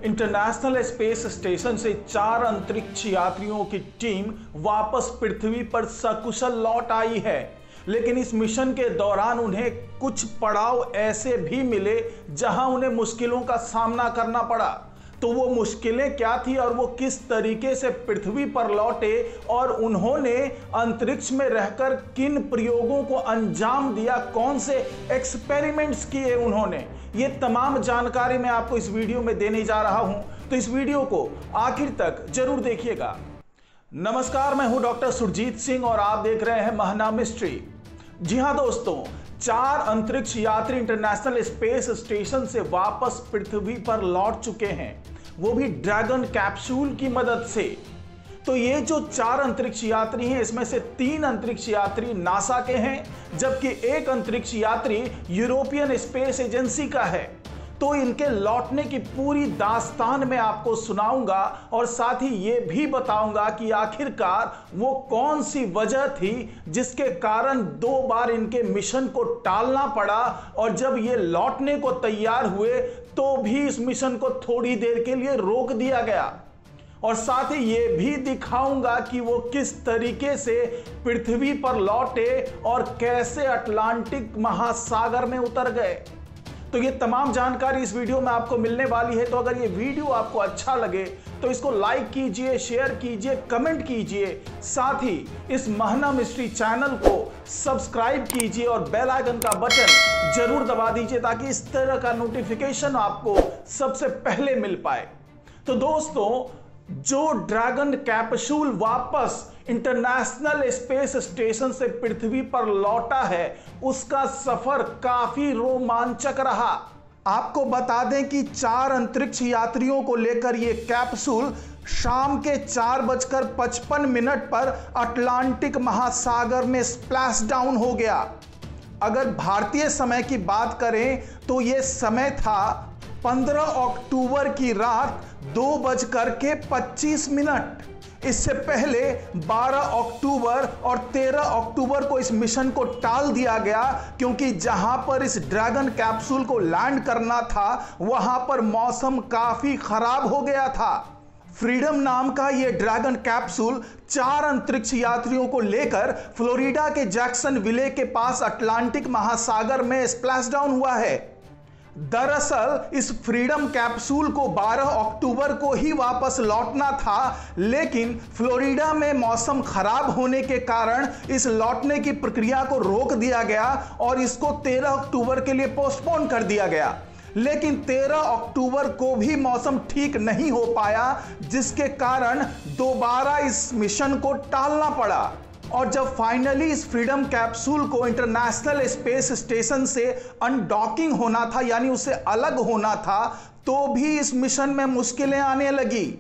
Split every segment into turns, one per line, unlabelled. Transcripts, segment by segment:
International Space Station से 4 अंतरिक्ष यात्रियों की टीम वापस पृथ्वी पर सकुशल लौट आई है। लेकिन इस मिशन के दौरान उन्हें कुछ पड़ाव ऐसे भी मिले जहां उन्हें मुश्किलों का सामना करना पड़ा। तो वो मुश्किलें क्या थी और वो किस तरीके से पृथ्वी पर लौटे और उन्होंने अंतरिक्ष में रहकर किन प्रयोगों को अंजाम दिया, कौन से एक्सपेरिमेंट्स किए उन्होंने, ये तमाम जानकारी मैं आपको इस वीडियो में देने जा रहा हूं। तो इस वीडियो को आखिर तक जरूर देखिएगा। नमस्कार, मैं हूं डॉक्टर सुरजीत सिंह और आप देख रहे हैं महना मिस्ट्री। जी हां दोस्तों, 4 अंतरिक्ष यात्री इंटरनेशनल स्पेस स्टेशन से वापस पृथ्वी पर लौट चुके हैं, वो भी ड्रैगन कैप्सूल की मदद से। तो ये जो 4 अंतरिक्ष यात्री हैं, इसमें से 3 अंतरिक्ष यात्री नासा के हैं, जबकि 1 अंतरिक्ष यात्री यूरोपियन स्पेस एजेंसी का है। तो इनके लौटने की पूरी दास्तान मैं आपको सुनाऊंगा और साथ ही ये भी बताऊंगा कि आखिरकार वो कौन सी वजह थी जिसके कारण 2 बार इनके मिशन को टालना पड़ा और जब ये लौटने को तैयार हुए तो भी इस मिशन को थोड़ी देर के लिए रोक दिया गया। और साथ ही ये भी दिखाऊंगा कि वो किस तरीके से पृथ्वी पर लौटे और कैसे अटलांटिक महासागर में उतर गए। तो ये तमाम जानकारी इस वीडियो में आपको मिलने वाली है। तो अगर ये वीडियो आपको अच्छा लगे तो इसको लाइक कीजिए, शेयर कीजिए, कमेंट कीजिए, साथ ही इस महना मिस्ट्री चैनल को सब्सक्राइब कीजिए और बेल आइकन का बटन जरूर दबा दीजिए ताकि इस तरह का नोटिफिकेशन आपको सबसे पहले मिल पाए। तो दोस्तों, जो ड्रैगन कैप्सूल वापस इंटरनेशनल स्पेस स्टेशन से पृथ्वी पर लौटा है, उसका सफर काफी रोमांचक रहा। आपको बता दें कि 4 अंतरिक्ष यात्रियों को लेकर यह कैप्सूल शाम के 4:55 पर अटलांटिक महासागर में स्प्लैश डाउन हो गया। अगर भारतीय समय की बात करें तो यह समय था 15 अक्टूबर की रात 2:25। इससे पहले 12 अक्टूबर और 13 अक्टूबर को इस मिशन को टाल दिया गया क्योंकि जहां पर इस ड्रैगन कैप्सूल को लैंड करना था वहां पर मौसम काफी खराब हो गया था। फ्रीडम नाम का यह ड्रैगन कैप्सूल 4 अंतरिक्ष यात्रियों को लेकर फ्लोरिडा के जैक्सन विले के पास अटलांटिक महासागर में स्प्लैश डाउन हुआ है। दरअसल इस फ्रीडम कैप्सूल को 12 अक्टूबर को ही वापस लौटना था, लेकिन फ्लोरिडा में मौसम खराब होने के कारण इस लौटने की प्रक्रिया को रोक दिया गया और इसको 13 अक्टूबर के लिए पोस्टपोन कर दिया गया। लेकिन 13 अक्टूबर को भी मौसम ठीक नहीं हो पाया, जिसके कारण दोबारा इस मिशन को टालना पड़ा। और जब फाइनली इस फ्रीडम कैप्सूल को इंटरनेशनल स्पेस स्टेशन से अनडॉकिंग होना था, यानी उसे अलग होना था, तो भी इस मिशन में मुश्किलें आने लगी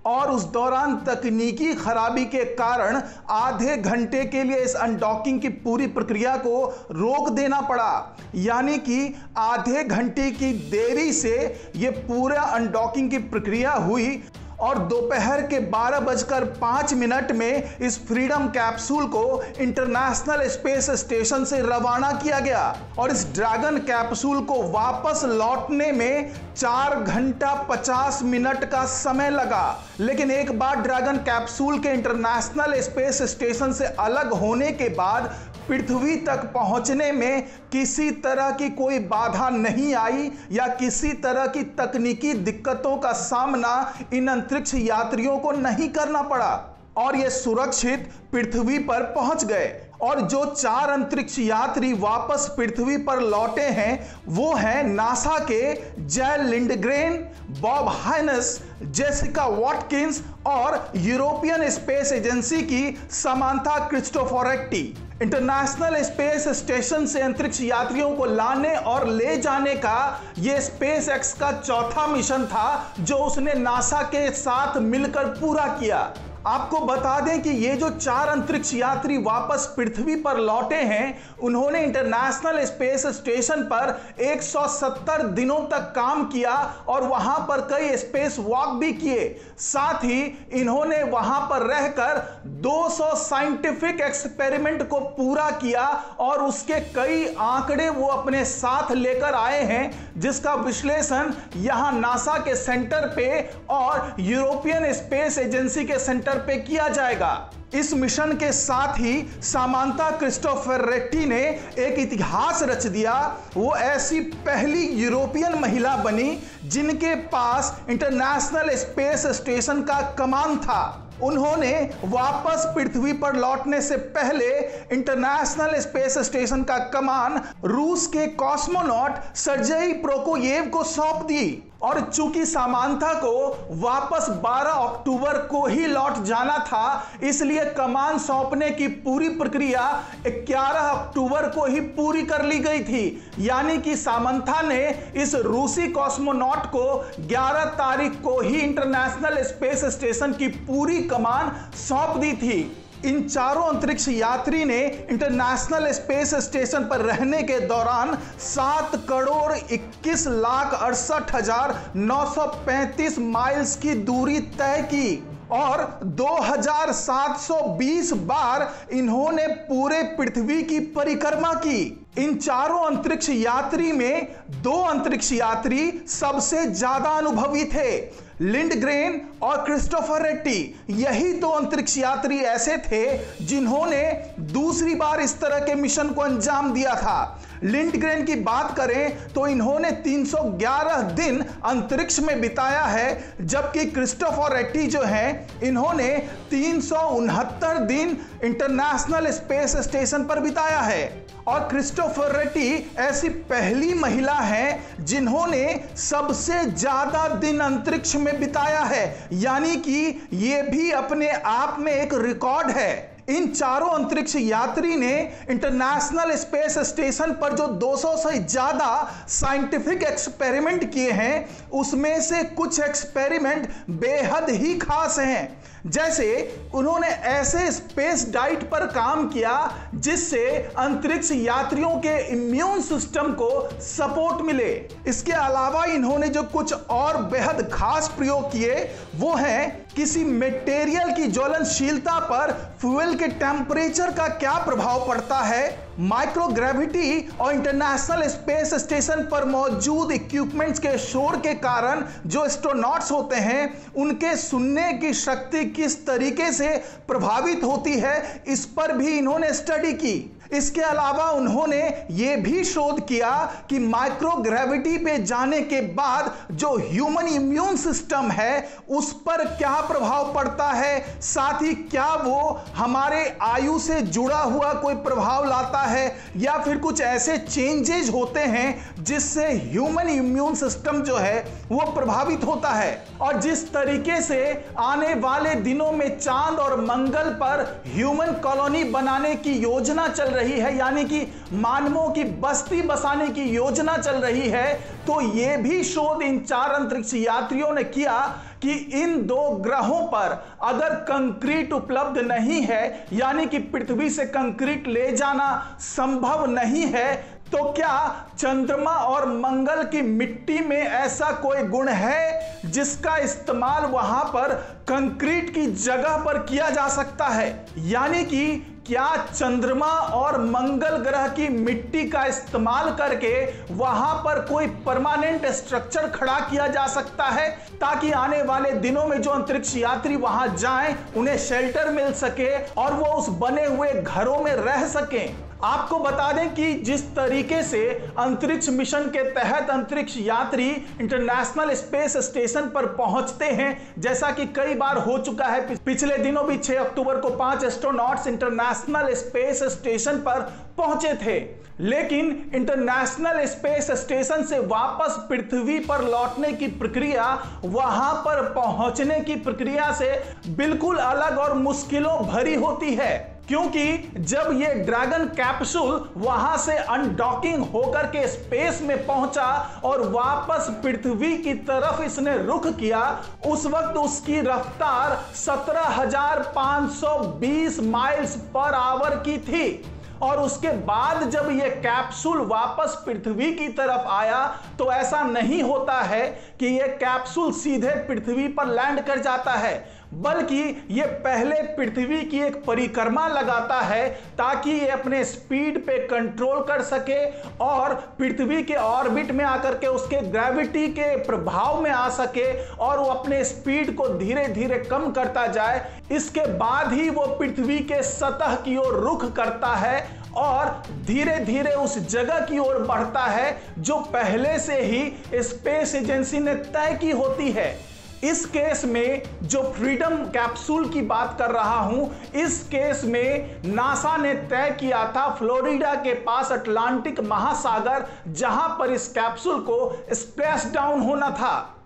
और उस दौरान तकनीकी खराबी के कारण आधे घंटे के लिए इस अनडॉकिंग की पूरी प्रक्रिया को रोक देना पड़ा। यानी कि आधे घंटे की देरी से यह पूरा अनडॉकिंग की प्रक्रिया हुई और दोपहर के 12:05 में इस फ्रीडम कैप्सूल को इंटरनेशनल स्पेस स्टेशन से रवाना किया गया और इस ड्रैगन कैप्सूल को वापस लौटने में 4 घंटा 50 मिनट का समय लगा। लेकिन एक बार ड्रैगन कैप्सूल के इंटरनेशनल स्पेस स्टेशन से अलग होने के बाद पृथ्वी तक पहुंचने में किसी तरह की कोई बाधा नहीं आई या किसी तरह की तकनीकी दिक्कतों का सामना इन अंतरिक्ष यात्रियों को नहीं करना पड़ा और ये सुरक्षित पृथ्वी पर पहुंच गए। और जो 4 अंतरिक्ष यात्री वापस पृथ्वी पर लौटे हैं वो हैं नासा के J Lindgren, Bob Hines, Jessica Watkins और यूरोपियन स्पेस एजेंसी की Samantha Cristoforetti. International Space Station से अंतरिक्ष यात्रियों को लाने और ले जाने का यह स्पेस एक्स का 4था मिशन था जो उसने नासा के साथ मिलकर पूरा किया। आपको बता दें कि ये जो 4 अंतरिक्ष यात्री वापस पृथ्वी पर लौटे हैं, उन्होंने इंटरनेशनल स्पेस स्टेशन पर 170 दिनों तक काम किया और वहां पर कई स्पेस वॉक भी किए। साथ ही इन्होंने वहां पर रहकर 200 साइंटिफिक एक्सपेरिमेंट को पूरा किया और उसके कई आंकड़े वो अपने साथ लेकर आए हैं, जिसका विश्लेषण यहां नासा के सेंटर पे और यूरोपियन स्पेस एजेंसी के सेंटर पे किया जाएगा। इस मिशन के साथ ही सामांथा क्रिस्टोफरेटी ने एक इतिहास रच दिया। वो ऐसी पहली यूरोपियन महिला बनी जिनके पास इंटरनेशनल स्पेस स्टेशन का कमान था। उन्होंने वापस पृथ्वी पर लौटने से पहले इंटरनेशनल स्पेस स्टेशन का कमान रूस के कॉस्मोनॉट सर्जेई प्रोकोयेव को सौंप दी। और चूंकि सामांथा को वापस 12 अक्टूबर को ही लौट जाना था, इसलिए कमान सौंपने की पूरी प्रक्रिया 11 अक्टूबर को ही पूरी कर ली गई थी। यानी कि सामांथा ने इस रूसी कॉस्मोनॉट को 11 तारीख को ही इंटरनेशनल स्पेस स्टेशन की पूरी कमान सौंप दी थी। इन चारों अंतरिक्ष यात्री ने इंटरनेशनल स्पेस स्टेशन पर रहने के दौरान 7,61,68,935 माइल्स की दूरी तय की और 2,720 बार इन्होंने पूरे पृथ्वी की परिक्रमा की। इन चारों अंतरिक्ष यात्री में 2 अंतरिक्ष यात्री सबसे ज्यादा अनुभवी थे, लिंडग्रेन और क्रिस्टोफरेटी। यही 2 अंतरिक्ष यात्री ऐसे थे जिन्होंने दूसरी बार इस तरह के मिशन को अंजाम दिया था। लिंडग्रेन की बात करें तो इन्होंने 311 दिन अंतरिक्ष में बिताया है, जबकि क्रिस्टोफरेटी जो हैं इन्होंने 369 दिन इंटरनेशनल स्पेस स्टेशन पर बिताया है। और क्रिस्टोफरेटी ऐसी पहली महिला हैं जिन्होंने सबसे ज्यादा दिन अंतरिक्ष में बिताया है, यानी कि यह भी अपने आप में एक रिकॉर्ड है। इन चारों अंतरिक्ष यात्री ने इंटरनेशनल स्पेस स्टेशन पर जो 200 से ज्यादा साइंटिफिक एक्सपेरिमेंट किए हैं, उसमें से कुछ एक्सपेरिमेंट बेहद ही खास हैं। जैसे उन्होंने ऐसे स्पेस डाइट पर काम किया जिससे अंतरिक्ष यात्रियों के इम्यून सिस्टम को सपोर्ट मिले। इसके अलावा इन्होंने जो कुछ और बेहद खास प्रयोग किए वो हैं किसी मटेरियल की ज्वलनशीलता पर फ्यूल के टेम्परेचर का क्या प्रभाव पड़ता है, माइक्रोग्रेविटी और इंटरनेशनल स्पेस स्टेशन पर मौजूद इक्विपमेंट्स के शोर के कारण जो एस्ट्रोनॉट्स होते हैं उनके सुनने की शक्ति किस तरीके से प्रभावित होती है, इस पर भी इन्होंने स्टडी की। इसके अलावा उन्होंने यह भी शोध किया कि माइक्रोग्रेविटी पे जाने के बाद जो ह्यूमन इम्यून सिस्टम है उस पर क्या प्रभाव पड़ता है, साथ ही क्या वो हमारे आयु से जुड़ा हुआ कोई प्रभाव लाता है या फिर कुछ ऐसे चेंजेस होते हैं जिससे ह्यूमन इम्यून सिस्टम जो है वो प्रभावित होता है। और जिस तरीके से आने वाले दिनों में चांद और मंगल पर ह्यूमन कॉलोनी बनाने की योजना चल रही है, यानी कि मानवों की बस्ती बसाने की योजना चल रही है, तो यह भी शोध इन 4 अंतरिक्ष यात्रियों ने किया कि इन 2 ग्रहों पर अगर कंक्रीट उपलब्ध नहीं है, यानी कि पृथ्वी से कंक्रीट ले जाना संभव नहीं है, तो क्या चंद्रमा और मंगल की मिट्टी में ऐसा कोई गुण है जिसका इस्तेमाल वहां पर कंक्रीट की जगह पर किया जा सकता है। यानी कि क्या चंद्रमा और मंगल ग्रह की मिट्टी का इस्तेमाल करके वहां पर कोई परमानेंट स्ट्रक्चर खड़ा किया जा सकता है ताकि आने वाले दिनों में जो अंतरिक्ष यात्री वहां जाएं उन्हें शेल्टर मिल सके और वो उस बने हुए घरों में रह सकें। आपको बता दें कि जिस तरीके से अंतरिक्ष मिशन के तहत अंतरिक्ष यात्री इंटरनेशनल स्पेस स्टेशन पर पहुंचते हैं, जैसा कि कई बार हो चुका है, पिछले दिनों भी 6 अक्टूबर को 5 एस्ट्रोनॉट्स इंटरनेशनल स्पेस स्टेशन पर पहुंचे थे, लेकिन इंटरनेशनल स्पेस स्टेशन से वापस पृथ्वी पर लौटने की प्रक्रिया वहां पर पहुंचने की प्रक्रिया से बिल्कुल अलग और मुश्किलों भरी होती है। क्योंकि जब ये ड्रैगन कैप्सूल वहां से अनडॉकिंग होकर के स्पेस में पहुंचा और वापस पृथ्वी की तरफ इसने रुख किया, उस वक्त उसकी रफ्तार 17,520 माइल्स पर आवर की थी। और उसके बाद जब यह कैप्सूल वापस पृथ्वी की तरफ आया तो ऐसा नहीं होता है कि यह कैप्सूल सीधे पृथ्वी पर लैंड कर जाता है, बल्कि यह पहले पृथ्वी की एक परिक्रमा लगाता है ताकि यह अपने स्पीड पे कंट्रोल कर सके और पृथ्वी के ऑर्बिट में आकर के उसके ग्रेविटी के प्रभाव में आ सके और वो अपने स्पीड को धीरे धीरे कम करता जाए। इसके बाद ही वो पृथ्वी के सतह की ओर रुख करता है और धीरे धीरे उस जगह की ओर बढ़ता है जो पहले से ही स्पेस एजेंसी ने तय की होती है। इस केस में जो फ्रीडम कैप्सूल की बात कर रहा हूं, इस केस में नासा ने तय किया था फ्लोरिडा के पास अटलांटिक महासागर, जहां पर इस कैप्सूल को स्प्लैश डाउन होना था।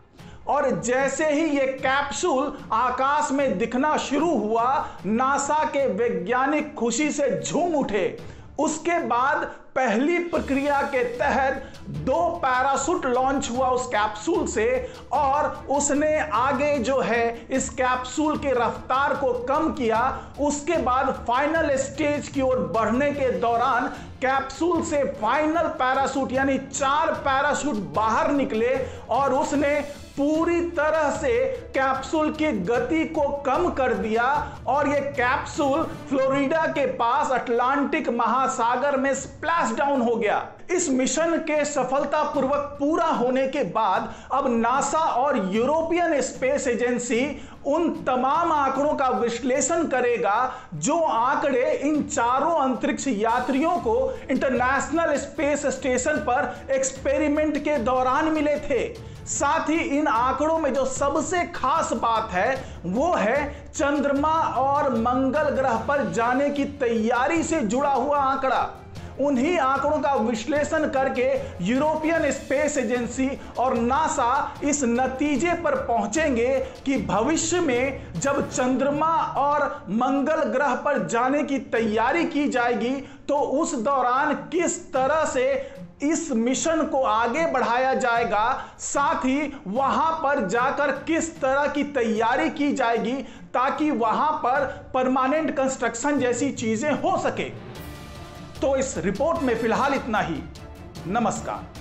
और जैसे ही ये कैप्सूल आकाश में दिखना शुरू हुआ, नासा के वैज्ञानिक खुशी से झूम उठे। उसके बाद पहली प्रक्रिया के तहत 2 पैराशूट लॉन्च हुआ उस कैप्सूल से और उसने आगे जो है इस कैप्सूल के रफ्तार को कम किया। उसके बाद फाइनल स्टेज की ओर बढ़ने के दौरान कैप्सूल से फाइनल पैराशूट यानी 4 पैराशूट बाहर निकले और उसने पूरी तरह से कैप्सूल की गति को कम कर दिया और यह कैप्सूल फ्लोरिडा के पास अटलांटिक महासागर में स्प्लैश डाउन हो गया। इस मिशन के सफलतापूर्वक पूरा होने के बाद अब नासा और यूरोपियन स्पेस एजेंसी उन तमाम आंकड़ों का विश्लेषण करेगा जो आंकड़े इन चारों अंतरिक्ष यात्रियों को इंटरनेशनल स्पेस स्टेशन पर एक्सपेरिमेंट के दौरान मिले थे। साथ ही इन आंकड़ों में जो सबसे खास बात है वो है चंद्रमा और मंगल ग्रह पर जाने की तैयारी से जुड़ा हुआ आंकड़ा। उन्हीं आंकड़ों का विश्लेषण करके यूरोपियन स्पेस एजेंसी और नासा इस नतीजे पर पहुंचेंगे कि भविष्य में जब चंद्रमा और मंगल ग्रह पर जाने की तैयारी की जाएगी तो उस दौरान किस तरह से इस मिशन को आगे बढ़ाया जाएगा, साथ ही वहां पर जाकर किस तरह की तैयारी की जाएगी ताकि वहां पर परमानेंट कंस्ट्रक्शन जैसी चीजें हो सके। तो इस रिपोर्ट में फिलहाल इतना ही। नमस्कार।